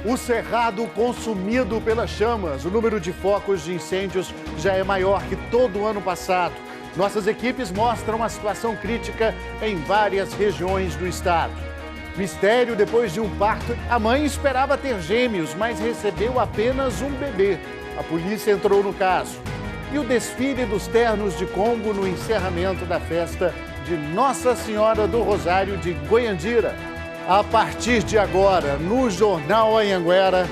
O Cerrado consumido pelas chamas. O número de focos de incêndios já é maior que todo o ano passado. Nossas equipes mostram a situação crítica em várias regiões do estado. Mistério: depois de um parto, a mãe esperava ter gêmeos, mas recebeu apenas um bebê. A polícia entrou no caso. E o desfile dos ternos de Congo no encerramento da festa de Nossa Senhora do Rosário de Goiandira. A partir de agora, no Jornal Anhanguera,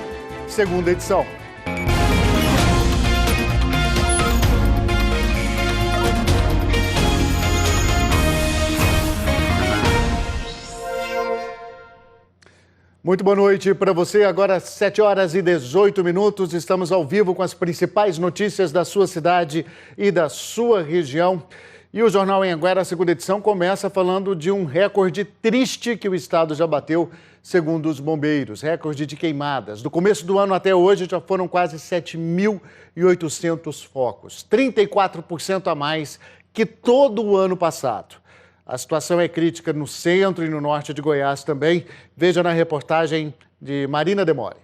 segunda edição. Muito boa noite para você. Agora 7h18. Estamos ao vivo com as principais notícias da sua cidade e da sua região. E o Jornal Anhanguera, segunda edição, começa falando de um recorde triste que o estado já bateu, segundo os bombeiros. Recorde de queimadas. Do começo do ano até hoje já foram quase 7.800 focos. 34% a mais que todo o ano passado. A situação é crítica no centro e no norte de Goiás também. Veja na reportagem de Marina Demore.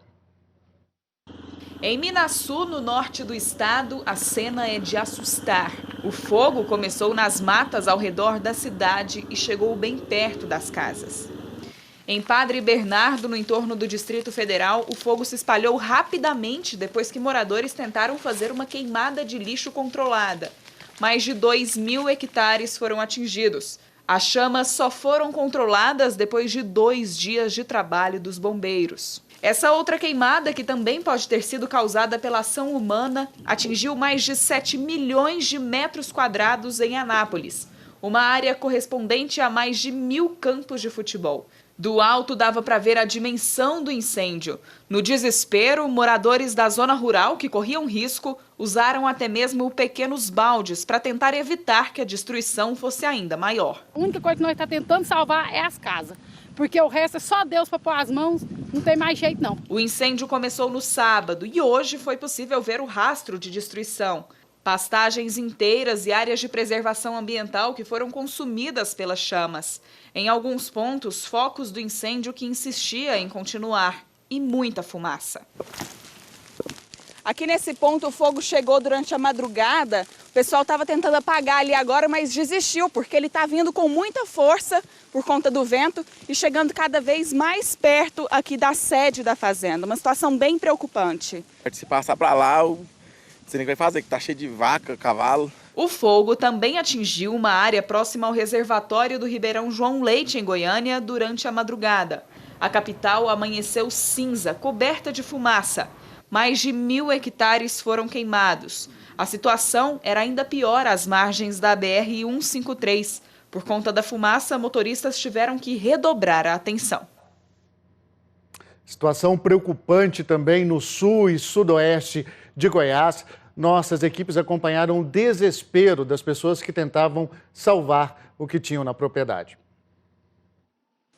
Em Minaçu, no norte do estado, a cena é de assustar. O fogo começou nas matas ao redor da cidade e chegou bem perto das casas. Em Padre Bernardo, no entorno do Distrito Federal, o fogo se espalhou rapidamente depois que moradores tentaram fazer uma queimada de lixo controlada. Mais de 2.000 hectares foram atingidos. As chamas só foram controladas depois de 2 dias de trabalho dos bombeiros. Essa outra queimada, que também pode ter sido causada pela ação humana, atingiu mais de 7 milhões de metros quadrados em Anápolis, uma área correspondente a mais de 1.000 campos de futebol. Do alto dava para ver a dimensão do incêndio. No desespero, moradores da zona rural que corriam risco usaram até mesmo pequenos baldes para tentar evitar que a destruição fosse ainda maior. A única coisa que nós estamos tentando salvar é as casas, porque o resto é só Deus para pôr as mãos, não tem mais jeito não. O incêndio começou no sábado e hoje foi possível ver o rastro de destruição. Pastagens inteiras e áreas de preservação ambiental que foram consumidas pelas chamas. Em alguns pontos, focos do incêndio que insistia em continuar. E muita fumaça. Aqui nesse ponto o fogo chegou durante a madrugada. O pessoal estava tentando apagar ali agora, mas desistiu, porque ele está vindo com muita força por conta do vento e chegando cada vez mais perto aqui da sede da fazenda. Uma situação bem preocupante. Se passar para lá, você nem vai fazer, que tá cheio de vaca, cavalo. O fogo também atingiu uma área próxima ao reservatório do Ribeirão João Leite, em Goiânia, durante a madrugada. A capital amanheceu cinza, coberta de fumaça. Mais de 1.000 hectares foram queimados. A situação era ainda pior às margens da BR-153. Por conta da fumaça, motoristas tiveram que redobrar a atenção. Situação preocupante também no sul e sudoeste de Goiás. Nossas equipes acompanharam o desespero das pessoas que tentavam salvar o que tinham na propriedade.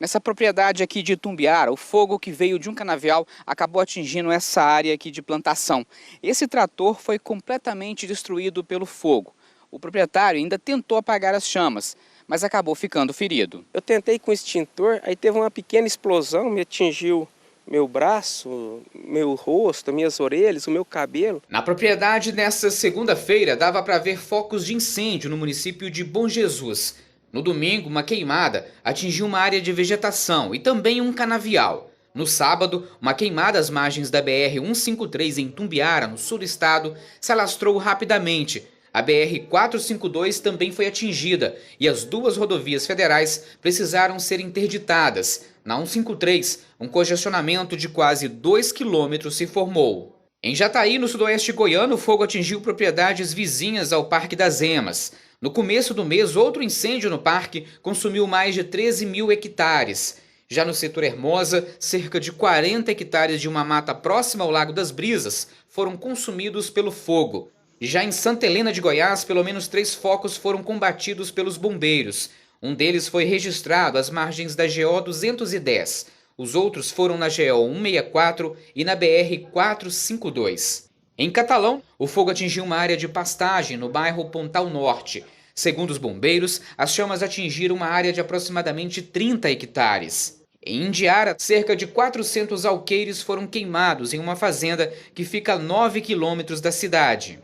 Nessa propriedade aqui de Itumbiara, o fogo que veio de um canavial acabou atingindo essa área aqui de plantação. Esse trator foi completamente destruído pelo fogo. O proprietário ainda tentou apagar as chamas, mas acabou ficando ferido. Eu tentei com o extintor, aí teve uma pequena explosão, me atingiu meu braço, meu rosto, minhas orelhas, o meu cabelo. Na propriedade, nesta segunda-feira, dava para ver focos de incêndio no município de Bom Jesus. No domingo, uma queimada atingiu uma área de vegetação e também um canavial. No sábado, uma queimada às margens da BR-153 em Itumbiara, no sul do estado, se alastrou rapidamente. A BR-452 também foi atingida e as 2 rodovias federais precisaram ser interditadas. Na 153, um congestionamento de quase 2 quilômetros se formou. Em Jataí, no sudoeste goiano, o fogo atingiu propriedades vizinhas ao Parque das Emas. No começo do mês, outro incêndio no parque consumiu mais de 13.000 hectares. Já no setor Hermosa, cerca de 40 hectares de uma mata próxima ao Lago das Brisas foram consumidos pelo fogo. Já em Santa Helena de Goiás, pelo menos 3 focos foram combatidos pelos bombeiros. Um deles foi registrado às margens da GO 210. Os outros foram na GO 164 e na BR 452. Em Catalão, o fogo atingiu uma área de pastagem no bairro Pontal Norte. Segundo os bombeiros, as chamas atingiram uma área de aproximadamente 30 hectares. Em Indiara, cerca de 400 alqueires foram queimados em uma fazenda que fica a 9 quilômetros da cidade.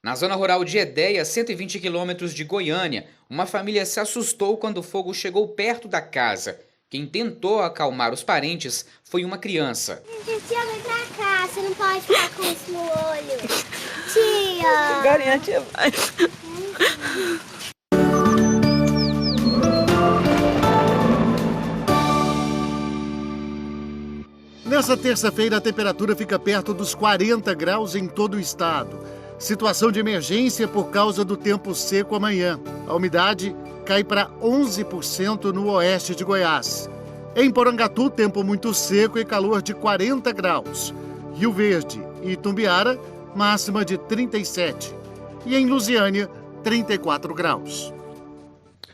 Na zona rural de Edéia, 120 quilômetros de Goiânia, uma família se assustou quando o fogo chegou perto da casa. Quem tentou acalmar os parentes foi uma criança. Tia, vem pra cá, você não pode ficar com isso no olho. Tia! Galinha, tia, vai. Nessa terça-feira, a temperatura fica perto dos 40 graus em todo o estado. Situação de emergência por causa do tempo seco amanhã. A umidade cai para 11% no oeste de Goiás. Em Porangatu, tempo muito seco e calor de 40 graus. Rio Verde e Itumbiara, máxima de 37. E em Lusiânia, 34 graus. A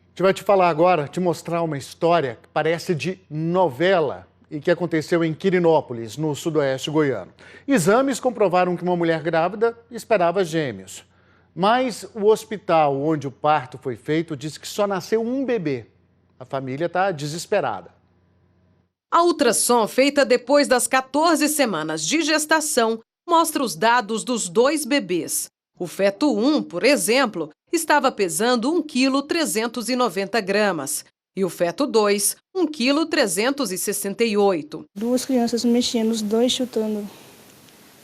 gente vai te falar agora, te mostrar uma história que parece de novela e que aconteceu em Quirinópolis, no sudoeste goiano. Exames comprovaram que uma mulher grávida esperava gêmeos. Mas o hospital onde o parto foi feito diz que só nasceu um bebê. A família está desesperada. A ultrassom feita depois das 14 semanas de gestação mostra os dados dos 2 bebês. O feto 1, por exemplo, estava pesando 1,390 kg. E o feto 2, 1,368 kg. 2 crianças mexendo, os 2 chutando.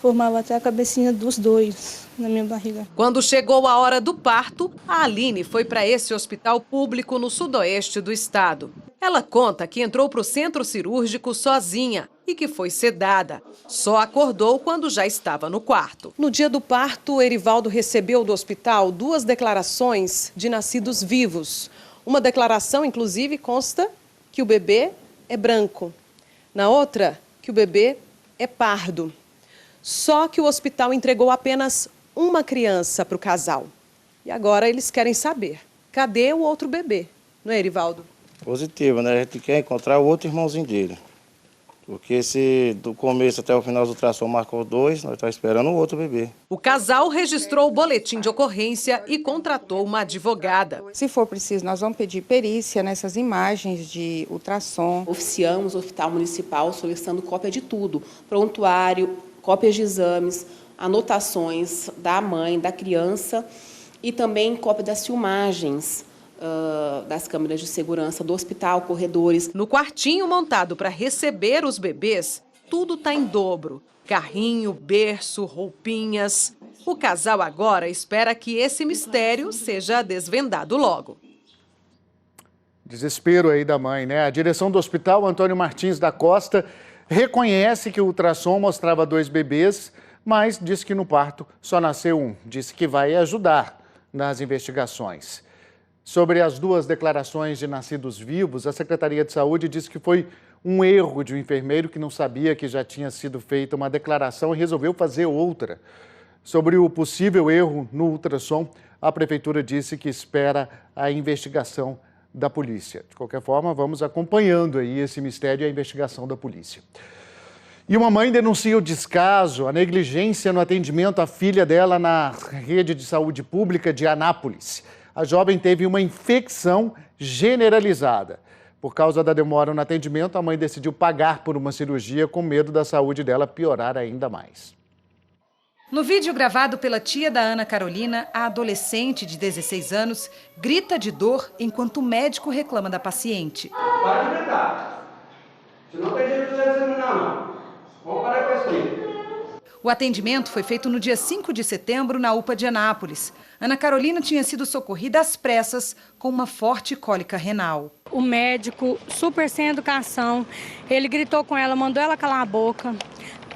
Formava até a cabecinha dos 2 na minha barriga. Quando chegou a hora do parto, a Aline foi para esse hospital público no sudoeste do estado. Ela conta que entrou para o centro cirúrgico sozinha e que foi sedada. Só acordou quando já estava no quarto. No dia do parto, Erivaldo recebeu do hospital 2 declarações de nascidos vivos. Uma declaração, inclusive, consta que o bebê é branco. Na outra, que o bebê é pardo. Só que o hospital entregou apenas uma criança para o casal. E agora eles querem saber, cadê o outro bebê? Não é, Erivaldo? Positivo, né? A gente quer encontrar o outro irmãozinho dele. Porque se do começo até o final do ultrassom marcou 2, nós estamos esperando o outro bebê. O casal registrou o boletim de ocorrência e contratou uma advogada. Se for preciso, nós vamos pedir perícia nessas imagens de ultrassom. Oficiamos o Hospital Municipal solicitando cópia de tudo, prontuário, cópias de exames, anotações da mãe, da criança e também cópia das filmagens das câmeras de segurança do hospital, corredores. No quartinho montado para receber os bebês, tudo está em dobro. Carrinho, berço, roupinhas. O casal agora espera que esse mistério seja desvendado logo. Desespero aí da mãe, né? A direção do hospital, Antônio Martins da Costa, reconhece que o ultrassom mostrava 2 bebês, mas disse que no parto só nasceu um. Disse que vai ajudar nas investigações. Sobre as 2 declarações de nascidos vivos, a Secretaria de Saúde disse que foi um erro de um enfermeiro que não sabia que já tinha sido feita uma declaração e resolveu fazer outra. Sobre o possível erro no ultrassom, a Prefeitura disse que espera a investigação da polícia. De qualquer forma, vamos acompanhando aí esse mistério e a investigação da polícia. E uma mãe denuncia o descaso, a negligência no atendimento à filha dela na rede de saúde pública de Anápolis. A jovem teve uma infecção generalizada. Por causa da demora no atendimento, a mãe decidiu pagar por uma cirurgia com medo da saúde dela piorar ainda mais. No vídeo gravado pela tia da Ana Carolina, a adolescente de 16 anos grita de dor enquanto o médico reclama da paciente. Para de gritar. Se não tem jeito de examinar, não. Vamos parar com isso aí. O atendimento foi feito no dia 5 de setembro na UPA de Anápolis. Ana Carolina tinha sido socorrida às pressas com uma forte cólica renal. O médico, super sem educação, ele gritou com ela, mandou ela calar a boca.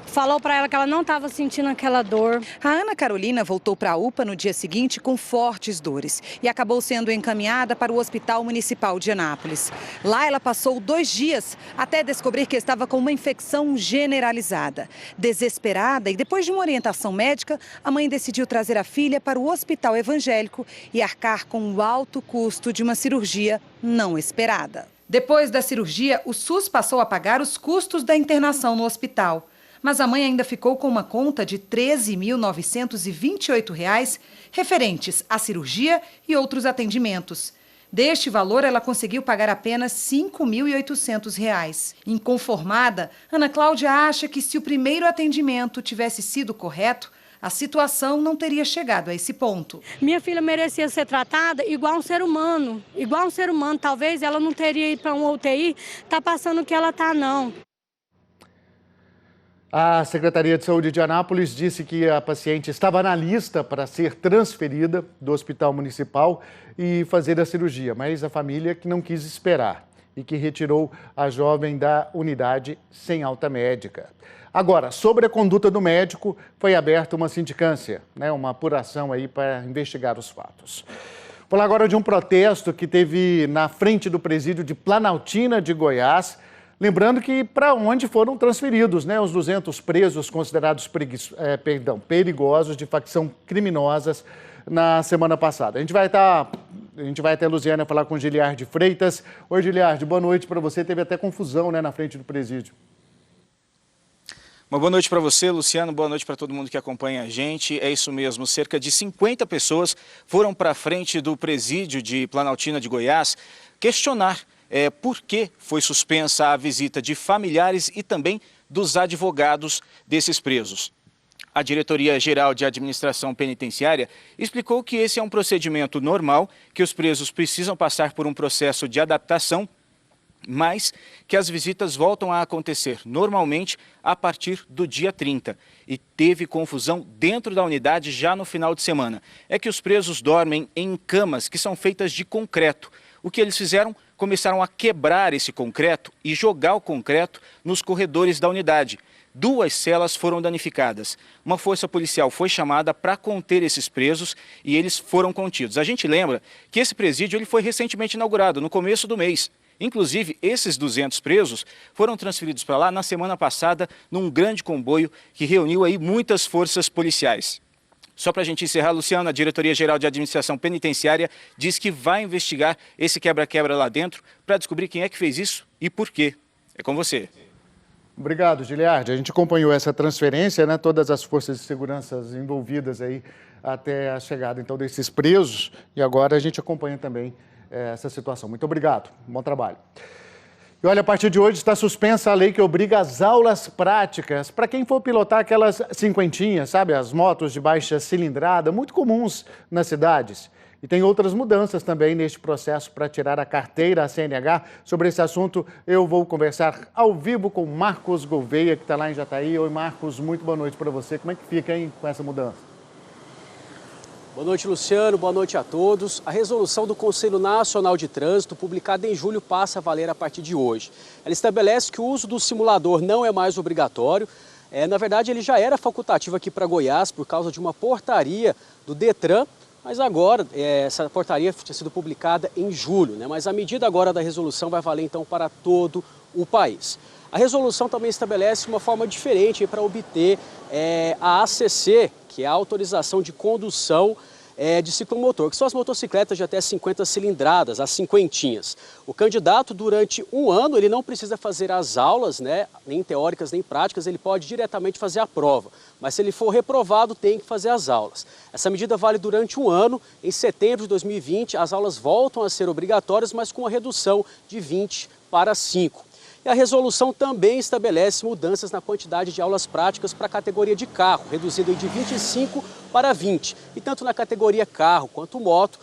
Falou para ela que ela não estava sentindo aquela dor. A Ana Carolina voltou para a UPA no dia seguinte com fortes dores e acabou sendo encaminhada para o Hospital Municipal de Anápolis. Lá ela passou 2 dias até descobrir que estava com uma infecção generalizada. Desesperada e depois de uma orientação médica, a mãe decidiu trazer a filha para o Hospital Evangélico e arcar com o alto custo de uma cirurgia não esperada. Depois da cirurgia, o SUS passou a pagar os custos da internação no hospital. Mas a mãe ainda ficou com uma conta de R$ 13.928 referentes à cirurgia e outros atendimentos. Deste valor, ela conseguiu pagar apenas R$ 5.800. Inconformada, Ana Cláudia acha que se o primeiro atendimento tivesse sido correto, a situação não teria chegado a esse ponto. Minha filha merecia ser tratada igual um ser humano. Igual um ser humano. Talvez ela não teria ido para uma UTI, tá passando o que ela tá, não. A Secretaria de Saúde de Anápolis disse que a paciente estava na lista para ser transferida do Hospital Municipal e fazer a cirurgia, mas a família que não quis esperar e que retirou a jovem da unidade sem alta médica. Agora, sobre a conduta do médico, foi aberta uma sindicância, uma apuração aí para investigar os fatos. Vou falar agora de um protesto que teve na frente do presídio de Planaltina de Goiás. Lembrando que para onde foram transferidos os 200 presos considerados perigosos de facção criminosas na semana passada. A gente vai até Lusiânia falar com Giliardi Freitas. Oi, Giliardi, boa noite para você. Teve até confusão na frente do presídio. Uma boa noite para você, Luciano. Boa noite para todo mundo que acompanha a gente. É isso mesmo, cerca de 50 pessoas foram para a frente do presídio de Planaltina de Goiás questionar por que foi suspensa a visita de familiares e também dos advogados desses presos. A Diretoria-Geral de Administração Penitenciária explicou que esse é um procedimento normal, que os presos precisam passar por um processo de adaptação, mas que as visitas voltam a acontecer normalmente a partir do dia 30. E teve confusão dentro da unidade já no final de semana. É que os presos dormem em camas que são feitas de concreto. O que eles fizeram? Começaram a quebrar esse concreto e jogar o concreto nos corredores da unidade. 2 celas foram danificadas. Uma força policial foi chamada para conter esses presos e eles foram contidos. A gente lembra que esse presídio ele foi recentemente inaugurado, no começo do mês. Inclusive, esses 200 presos foram transferidos para lá na semana passada num grande comboio que reuniu aí muitas forças policiais. Só para a gente encerrar, Luciano, a Diretoria-Geral de Administração Penitenciária diz que vai investigar esse quebra-quebra lá dentro para descobrir quem é que fez isso e por quê. É com você. Obrigado, Giliardi. A gente acompanhou essa transferência, todas as forças de segurança envolvidas aí até a chegada, então, desses presos. E agora a gente acompanha também essa situação. Muito obrigado. Bom trabalho. E olha, a partir de hoje está suspensa a lei que obriga as aulas práticas para quem for pilotar aquelas cinquentinhas, sabe? As motos de baixa cilindrada, muito comuns nas cidades. E tem outras mudanças também neste processo para tirar a carteira, a CNH. Sobre esse assunto, eu vou conversar ao vivo com Marcos Gouveia, que está lá em Jataí. Oi, Marcos, muito boa noite para você. Como é que fica, hein, com essa mudança? Boa noite, Luciano. Boa noite a todos. A resolução do Conselho Nacional de Trânsito, publicada em julho, passa a valer a partir de hoje. Ela estabelece que o uso do simulador não é mais obrigatório. Na verdade, ele já era facultativo aqui para Goiás por causa de uma portaria do Detran, mas agora essa portaria tinha sido publicada em julho, Mas a medida agora da resolução vai valer então para todo o país. A resolução também estabelece uma forma diferente para obter a ACC, que é a autorização de condução de ciclomotor, que são as motocicletas de até 50 cilindradas, as cinquentinhas. O candidato, durante um ano, ele não precisa fazer as aulas, nem teóricas nem práticas, ele pode diretamente fazer a prova. Mas se ele for reprovado, tem que fazer as aulas. Essa medida vale durante um ano. Em setembro de 2020, as aulas voltam a ser obrigatórias, mas com a redução de 20 para 5. E a resolução também estabelece mudanças na quantidade de aulas práticas para a categoria de carro, reduzido de 25 para 20. E tanto na categoria carro quanto moto,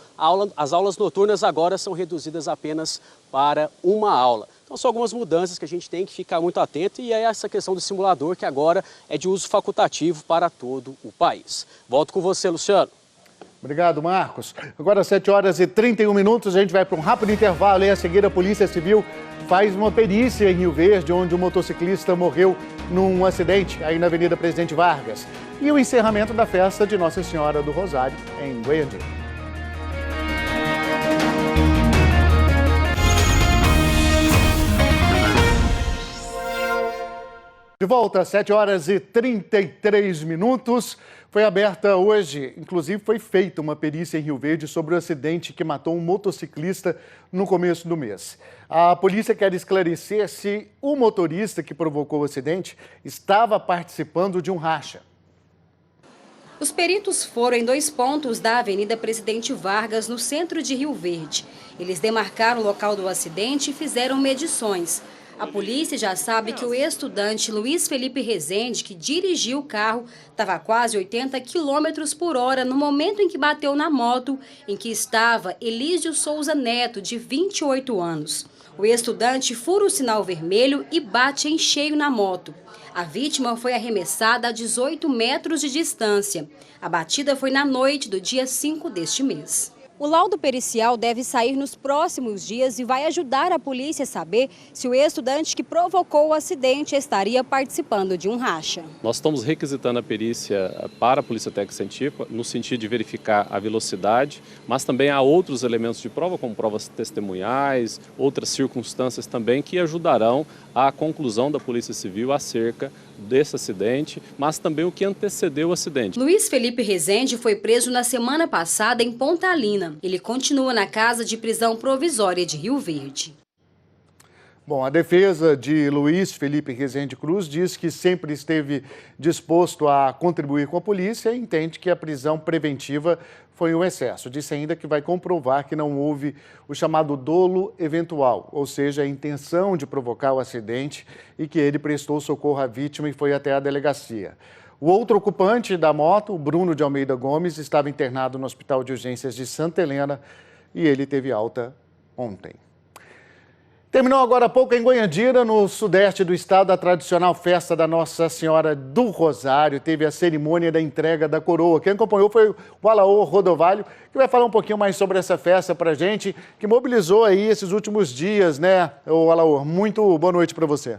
as aulas noturnas agora são reduzidas apenas para uma aula. Então são algumas mudanças que a gente tem que ficar muito atento e é essa questão do simulador que agora é de uso facultativo para todo o país. Volto com você, Luciano. Obrigado, Marcos. Agora, 7h31, a gente vai para um rápido intervalo e a seguir a Polícia Civil faz uma perícia em Rio Verde, onde um motociclista morreu num acidente aí na Avenida Presidente Vargas. E o encerramento da festa de Nossa Senhora do Rosário, em Goiânia. De volta, 7h33. Foi aberta hoje, inclusive foi feita uma perícia em Rio Verde sobre o acidente que matou um motociclista no começo do mês. A polícia quer esclarecer se o motorista que provocou o acidente estava participando de um racha. Os peritos foram em 2 pontos da Avenida Presidente Vargas, no centro de Rio Verde. Eles demarcaram o local do acidente e fizeram medições. A polícia já sabe que o estudante Luiz Felipe Rezende, que dirigiu o carro, estava a quase 80 km por hora no momento em que bateu na moto em que estava Elísio Souza Neto, de 28 anos. O estudante fura o sinal vermelho e bate em cheio na moto. A vítima foi arremessada a 18 metros de distância. A batida foi na noite do dia 5 deste mês. O laudo pericial deve sair nos próximos dias e vai ajudar a polícia a saber se o estudante que provocou o acidente estaria participando de um racha. Nós estamos requisitando a perícia para a Polícia Técnica Científica no sentido de verificar a velocidade, mas também há outros elementos de prova, como provas testemunhais, outras circunstâncias também que ajudarão à conclusão da Polícia Civil acerca desse acidente, mas também o que antecedeu o acidente. Luiz Felipe Rezende foi preso na semana passada em Pontalina. Ele continua na casa de prisão provisória de Rio Verde. Bom, a defesa de Luiz Felipe Rezende Cruz diz que sempre esteve disposto a contribuir com a polícia e entende que a prisão preventiva foi um excesso. Disse ainda que vai comprovar que não houve o chamado dolo eventual, ou seja, a intenção de provocar o acidente e que ele prestou socorro à vítima e foi até a delegacia. O outro ocupante da moto, o Bruno de Almeida Gomes, estava internado no Hospital de Urgências de Santa Helena e ele teve alta ontem. Terminou agora há pouco em Goiandira, no sudeste do estado, a tradicional festa da Nossa Senhora do Rosário. Teve a cerimônia da entrega da coroa. Quem acompanhou foi o Alaor Rodovalho, que vai falar um pouquinho mais sobre essa festa para a gente, que mobilizou aí esses últimos dias, né, o Alaor? Muito boa noite para você.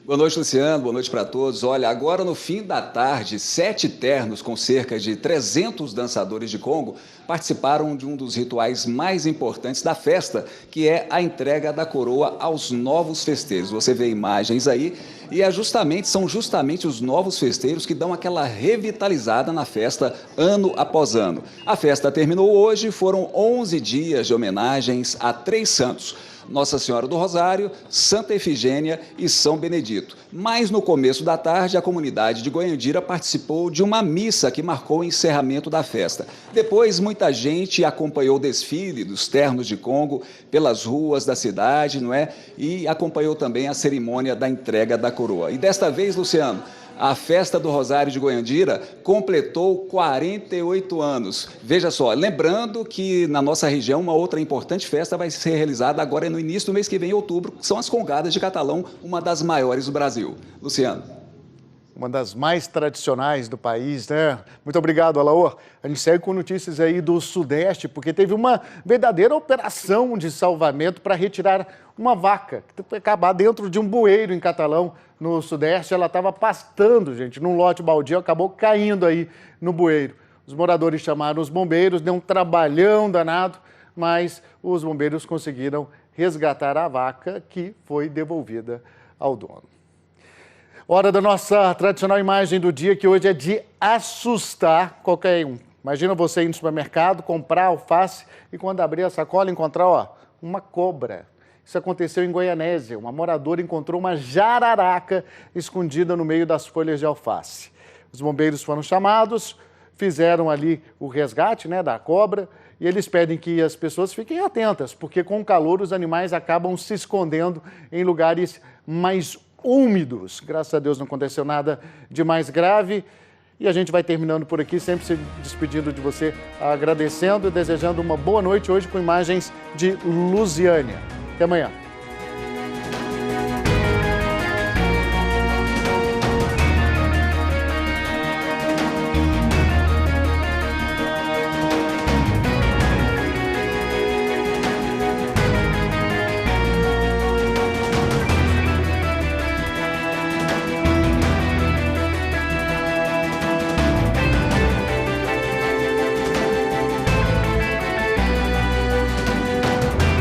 Boa noite, Luciano. Boa noite para todos. Olha, agora no fim da tarde, 7 ternos com cerca de 300 dançadores de Congo participaram de um dos rituais mais importantes da festa, que é a entrega da coroa aos novos festeiros. Você vê imagens aí e são justamente os novos festeiros que dão aquela revitalizada na festa ano após ano. A festa terminou hoje, foram 11 dias de homenagens a 3 santos: Nossa Senhora do Rosário, Santa Efigênia e São Benedito. Mas no começo da tarde, a comunidade de Goiandira participou de uma missa que marcou o encerramento da festa. Depois, muita gente acompanhou o desfile dos ternos de Congo pelas ruas da cidade, não é? E acompanhou também a cerimônia da entrega da coroa. E desta vez, Luciano, a festa do Rosário de Goiandira completou 48 anos. Veja só, lembrando que na nossa região uma outra importante festa vai ser realizada agora no início do mês que vem, em outubro, que são as Congadas de Catalão, uma das maiores do Brasil. Luciano. Uma das mais tradicionais do país, né? Muito obrigado, Alaor. A gente segue com notícias aí do Sudeste, porque teve uma verdadeira operação de salvamento para retirar uma vaca que foi acabar dentro de um bueiro em Catalão, no Sudeste. Ela estava pastando, gente, num lote baldio, acabou caindo aí no bueiro. Os moradores chamaram os bombeiros, deu um trabalhão danado, mas os bombeiros conseguiram resgatar a vaca, que foi devolvida ao dono. Hora da nossa tradicional imagem do dia, que hoje é de assustar qualquer um. Imagina você ir no supermercado, comprar alface e quando abrir a sacola encontrar, ó, uma cobra. Isso aconteceu em Goianésia. Uma moradora encontrou uma jararaca escondida no meio das folhas de alface. Os bombeiros foram chamados, fizeram ali o resgate, né, da cobra, e eles pedem que as pessoas fiquem atentas, porque com o calor os animais acabam se escondendo em lugares mais úmidos. Graças a Deus não aconteceu nada de mais grave. E a gente vai terminando por aqui, sempre se despedindo de você, agradecendo e desejando uma boa noite hoje com imagens de Lusiânia. Até amanhã.